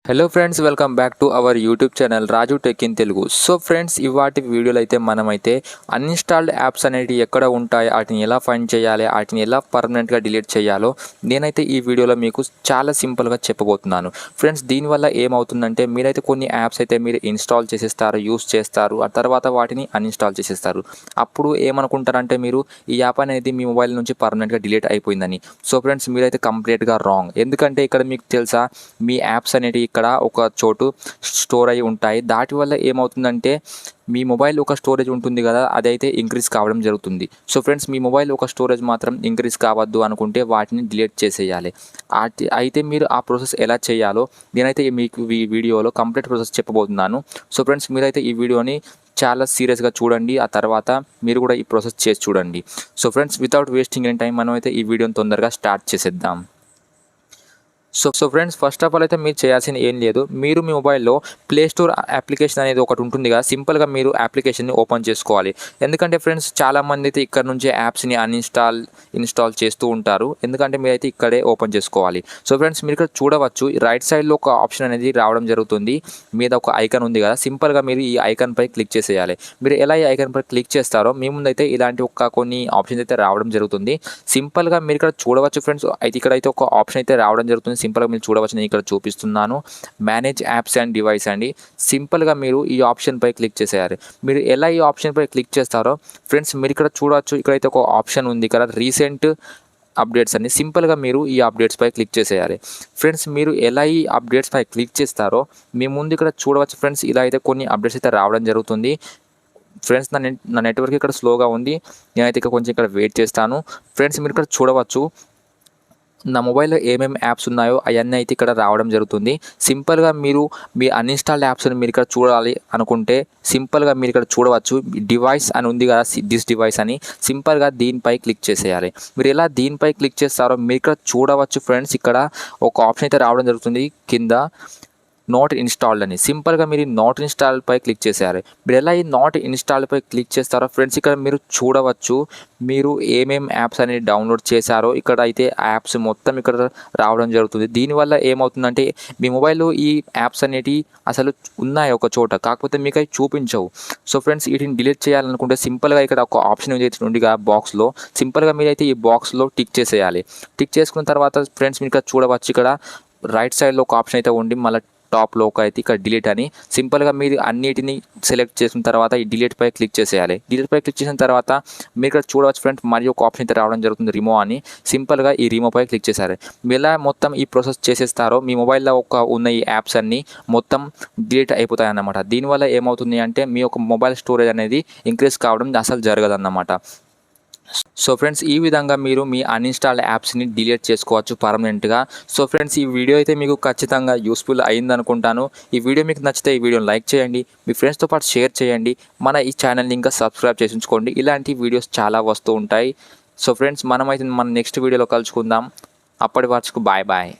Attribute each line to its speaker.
Speaker 1: Hello friends, welcome back to our YouTube channel Raju tech in Telugu. So friends, ఇవాటి వీడియోలో అయితే మనమైతే అన్ఇన్స్టాల్డ్ apps అనేవి ఎక్కడ ఉంటాయి, వాటిని ఎలా ఫైండ్ చేయాలి, వాటిని ఎలా పర్మనెంట్గా డిలీట్ చేయాలో నేనైతే ఈ వీడియోలో మీకు చాలా సింపుల్గా చెప్పబోతున్నాను. ఫ్రెండ్స్, దీనివల్ల ఏమవుతుందంటే మీరైతే కొన్ని యాప్స్ అయితే మీరు ఇన్స్టాల్ చేసేస్తారు, యూస్ చేస్తారు, ఆ తర్వాత వాటిని అన్ఇన్స్టాల్ చేసేస్తారు. అప్పుడు ఏమనుకుంటారంటే మీరు ఈ యాప్ అనేది మీ మొబైల్ నుంచి పర్మనెంట్గా డిలీట్ అయిపోయిందని. సో ఫ్రెండ్స్, మీరైతే కంప్లీట్గా రాంగ్. ఎందుకంటే ఇక్కడ మీకు తెలుసా, మీ యాప్స్ అనేవి ఇక్కడ ఒక చోటు స్టోర్ అయి ఉంటాయి. దాటి వల్ల ఏమవుతుందంటే మీ మొబైల్ ఒక స్టోరేజ్ ఉంటుంది కదా, అదైతే ఇంక్రీజ్ కావడం జరుగుతుంది. సో ఫ్రెండ్స్, మీ మొబైల్ ఒక స్టోరేజ్ మాత్రం ఇంక్రీజ్ కావద్దు అనుకుంటే వాటిని డిలీట్ చేసేయాలి. అయితే మీరు ఆ ప్రాసెస్ ఎలా చేయాలో నేనైతే మీకు ఈ వీడియోలో కంప్లీట్ ప్రాసెస్ చెప్పబోతున్నాను. సో ఫ్రెండ్స్, మీరైతే ఈ వీడియోని చాలా సీరియస్గా చూడండి, ఆ తర్వాత మీరు కూడా ఈ ప్రాసెస్ చేసి చూడండి. So friends, without wasting any time మనమైతే ఈ వీడియోని తొందరగా స్టార్ట్ చేసేద్దాం. So friends, first of all అయితే మీరు చేయాల్సింది ఏం లేదు. మీరు మీ మొబైల్లో ప్లే స్టోర్ అప్లికేషన్ అనేది ఒకటి ఉంటుంది కదా, సింపుల్గా మీరు అప్లికేషన్ని ఓపెన్ చేసుకోవాలి. ఎందుకంటే ఫ్రెండ్స్, చాలామంది అయితే ఇక్కడ నుంచి యాప్స్ని ఇన్స్టాల్ చేస్తూ ఉంటారు. ఎందుకంటే మీరైతే ఇక్కడే ఓపెన్ చేసుకోవాలి. సో ఫ్రెండ్స్, మీరు ఇక్కడ చూడవచ్చు, రైట్ సైడ్లో ఒక ఆప్షన్ అనేది రావడం జరుగుతుంది. మీద ఒక ఐకాన్ ఉంది కదా, సింపుల్గా మీరు ఈ ఐకాన్ పై క్లిక్ చేసేయాలి. మీరు ఎలా ఈ ఐకాన్ పై క్లిక్ చేస్తారో మీ ముందు అయితే ఇలాంటి కొన్ని ఆప్షన్స్ అయితే రావడం జరుగుతుంది. సింపుల్గా మీరు ఇక్కడ చూడవచ్చు ఫ్రెండ్స్, అయితే ఇక్కడైతే ఒక ఆప్షన్ అయితే రావడం జరుగుతుంది. సింపుల్గా మీరు చూడవచ్చు, నేను ఇక్కడ చూపిస్తున్నాను, మేనేజ్ యాప్స్ అండ్ డివైస్ అండి. సింపుల్గా మీరు ఈ ఆప్షన్ పై క్లిక్ చేసేయాలి. మీరు ఎలా ఈ ఆప్షన్ పై క్లిక్ చేస్తారో ఫ్రెండ్స్, మీరు ఇక్కడ చూడవచ్చు, ఇక్కడైతే ఒక ఆప్షన్ ఉంది ఇక్కడ, రీసెంట్ అప్డేట్స్ అని. సింపుల్గా మీరు ఈ అప్డేట్స్ పై క్లిక్ చేసేయాలి. ఫ్రెండ్స్, మీరు ఎలా ఈ అప్డేట్స్ పై క్లిక్ చేస్తారో మీ ముందు ఇక్కడ చూడవచ్చు ఫ్రెండ్స్, ఇలా అయితే కొన్ని అప్డేట్స్ అయితే రావడం జరుగుతుంది. ఫ్రెండ్స్, నా నెట్వర్క్ ఇక్కడ స్లోగా ఉంది, నేనైతే కొంచెం ఇక్కడ వెయిట్ చేస్తాను. ఫ్రెండ్స్, మీరు ఇక్కడ చూడవచ్చు, నా మొబైల్లో ఏమేమి యాప్స్ ఉన్నాయో అవన్నీ అయితే ఇక్కడ రావడం జరుగుతుంది. సింపుల్గా మీరు మీ అన్ఇన్స్టాల్డ్ యాప్స్ని మీరు ఇక్కడ చూడాలి అనుకుంటే సింపుల్గా మీరు ఇక్కడ చూడవచ్చు, డివైస్ అని ఉంది కదా, దిస్ డివైస్ అని. సింపుల్గా దీనిపై క్లిక్ చేసేయాలి. మీరు ఎలా దీనిపై క్లిక్ చేస్తారో మీరు ఇక్కడ చూడవచ్చు ఫ్రెండ్స్, ఇక్కడ ఒక ఆప్షన్ అయితే రావడం జరుగుతుంది కింద, నాట్ ఇన్స్టాల్డ్ అని. సింపుల్గా మీరు నాట్ ఇన్స్టాల్ పై క్లిక్ చేసేయాలి. మీరు ఎలా ఈ నాట్ ఇన్స్టాల్ పై క్లిక్ చేస్తారో ఫ్రెండ్స్, ఇక్కడ మీరు చూడవచ్చు, మీరు ఏమేమి యాప్స్ అనేది డౌన్లోడ్ చేశారో ఇక్కడ అయితే యాప్స్ మొత్తం ఇక్కడ రావడం జరుగుతుంది. దీనివల్ల ఏమవుతుందంటే మీ మొబైల్లో ఈ యాప్స్ అనేటివి అసలు ఉన్నాయి ఒక చోట, కాకపోతే మీకు అవి చూపించవు. సో ఫ్రెండ్స్, వీటిని డిలీట్ చేయాలనుకుంటే సింపుల్గా ఇక్కడ ఒక ఆప్షన్ ఉంది బాక్స్లో, సింపుల్గా మీరైతే ఈ బాక్స్లో టిక్ చేసేయాలి. టిక్ చేసుకున్న తర్వాత ఫ్రెండ్స్, మీరు ఇక్కడ చూడవచ్చు, ఇక్కడ రైట్ సైడ్లో ఒక ఆప్షన్ అయితే ఉండి మళ్ళీ టాప్లో ఒక అయితే ఇక్కడ డిలీట్ అని. సింపుల్గా మీరు అన్నిటిని సెలెక్ట్ చేసిన తర్వాత ఈ డిలీట్ పై క్లిక్ చేసేయాలి. డిలీట్ పై క్లిక్ చేసిన తర్వాత మీరు ఇక్కడ చూడవచ్చు ఫ్రెండ్స్, మరియు ఒక ఆప్షన్ అయితే రావడం జరుగుతుంది, రిమూవ్ అని. సింపుల్గా ఈ రిమూవ్ పై క్లిక్ చేశారు. మీరు ఎలా మొత్తం ఈ ప్రాసెస్ చేసేస్తారో మీ మొబైల్లో ఉన్న ఈ యాప్స్ అన్నీ మొత్తం డిలీట్ అయిపోతాయి అన్నమాట. దీనివల్ల ఏమవుతుంది అంటే మీ యొక్క మొబైల్ స్టోరేజ్ అనేది ఇంక్రీజ్ కావడం అసలు జరగదన్నమాట. సో ఫ్రెండ్స్, ఈ విధంగా మీరు మీ అన్ఇన్స్టాల్డ్ యాప్స్ని డిలీట్ చేసుకోవచ్చు పర్మనెంట్గా. సో ఫ్రెండ్స్, ఈ వీడియో అయితే మీకు ఖచ్చితంగా యూస్ఫుల్ అయింది అనుకుంటాను. ఈ వీడియో మీకు నచ్చితే ఈ వీడియోని లైక్ చేయండి, మీ ఫ్రెండ్స్తో పాటు షేర్ చేయండి, మన ఈ ఛానల్ని ఇంకా సబ్స్క్రైబ్ చేసి ఉంచుకోండి. ఇలాంటి వీడియోస్ చాలా వస్తూ ఉంటాయి. సో ఫ్రెండ్స్, మనమైతే మన నెక్స్ట్ వీడియోలో కలుసుకుందాం. అప్పటి వరకు బాయ్ బాయ్.